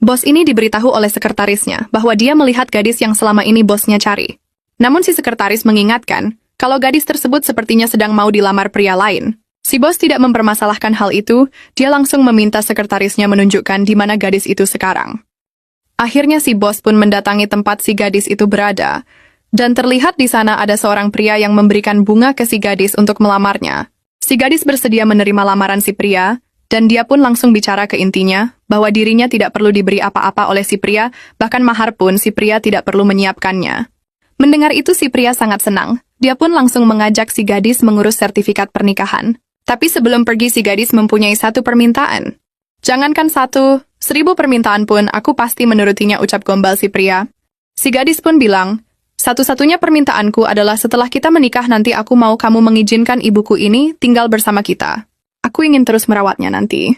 Bos ini diberitahu oleh sekretarisnya bahwa dia melihat gadis yang selama ini bosnya cari. Namun si sekretaris mengingatkan kalau gadis tersebut sepertinya sedang mau dilamar pria lain. Si bos tidak mempermasalahkan hal itu, dia langsung meminta sekretarisnya menunjukkan di mana gadis itu sekarang. Akhirnya si bos pun mendatangi tempat si gadis itu berada, dan terlihat di sana ada seorang pria yang memberikan bunga ke si gadis untuk melamarnya. Si gadis bersedia menerima lamaran si pria, dan dia pun langsung bicara ke intinya, bahwa dirinya tidak perlu diberi apa-apa oleh si pria, bahkan mahar pun si pria tidak perlu menyiapkannya. Mendengar itu si pria sangat senang, dia pun langsung mengajak si gadis mengurus sertifikat pernikahan. Tapi sebelum pergi si gadis mempunyai satu permintaan. Jangankan 1.000 permintaan pun aku pasti menurutinya, ucap gombal si pria. Si gadis pun bilang, satu-satunya permintaanku adalah setelah kita menikah nanti aku mau kamu mengizinkan ibuku ini tinggal bersama kita. Aku ingin terus merawatnya nanti.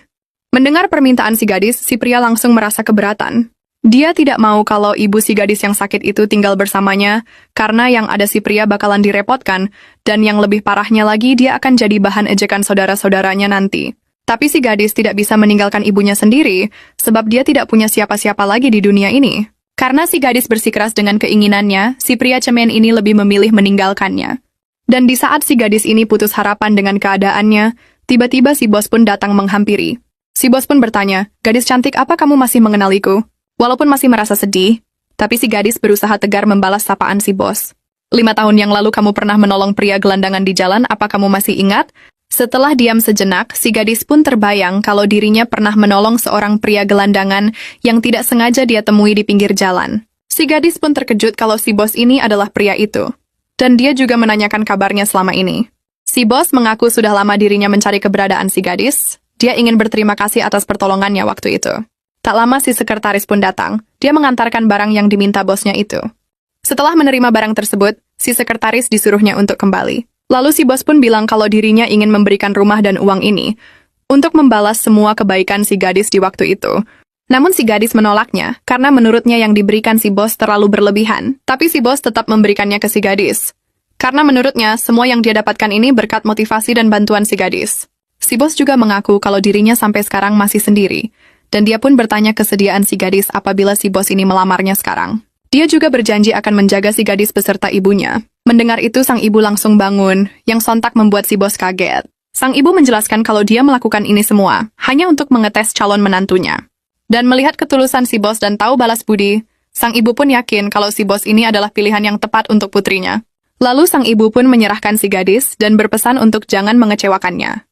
Mendengar permintaan si gadis, si pria langsung merasa keberatan. Dia tidak mau kalau ibu si gadis yang sakit itu tinggal bersamanya, karena yang ada si pria bakalan direpotkan, dan yang lebih parahnya lagi dia akan jadi bahan ejekan saudara-saudaranya nanti. Tapi si gadis tidak bisa meninggalkan ibunya sendiri, sebab dia tidak punya siapa-siapa lagi di dunia ini. Karena si gadis bersikeras dengan keinginannya, si pria cemen ini lebih memilih meninggalkannya. Dan di saat si gadis ini putus harapan dengan keadaannya, tiba-tiba si bos pun datang menghampiri. Si bos pun bertanya, gadis cantik, apa kamu masih mengenaliku? Walaupun masih merasa sedih, tapi si gadis berusaha tegar membalas sapaan si bos. 5 tahun yang lalu kamu pernah menolong pria gelandangan di jalan, apa kamu masih ingat? Setelah diam sejenak, si gadis pun terbayang kalau dirinya pernah menolong seorang pria gelandangan yang tidak sengaja dia temui di pinggir jalan. Si gadis pun terkejut kalau si bos ini adalah pria itu. Dan dia juga menanyakan kabarnya selama ini. Si bos mengaku sudah lama dirinya mencari keberadaan si gadis. Dia ingin berterima kasih atas pertolongannya waktu itu. Tak lama si sekretaris pun datang, dia mengantarkan barang yang diminta bosnya itu. Setelah menerima barang tersebut, si sekretaris disuruhnya untuk kembali. Lalu si bos pun bilang kalau dirinya ingin memberikan rumah dan uang ini, untuk membalas semua kebaikan si gadis di waktu itu. Namun si gadis menolaknya, karena menurutnya yang diberikan si bos terlalu berlebihan, tapi si bos tetap memberikannya ke si gadis. Karena menurutnya, semua yang dia dapatkan ini berkat motivasi dan bantuan si gadis. Si bos juga mengaku kalau dirinya sampai sekarang masih sendiri, dan dia pun bertanya kesediaan si gadis apabila si bos ini melamarnya sekarang. Dia juga berjanji akan menjaga si gadis beserta ibunya. Mendengar itu sang ibu langsung bangun, yang sontak membuat si bos kaget. Sang ibu menjelaskan kalau dia melakukan ini semua, hanya untuk mengetes calon menantunya. Dan melihat ketulusan si bos dan tahu balas budi, sang ibu pun yakin kalau si bos ini adalah pilihan yang tepat untuk putrinya. Lalu sang ibu pun menyerahkan si gadis dan berpesan untuk jangan mengecewakannya.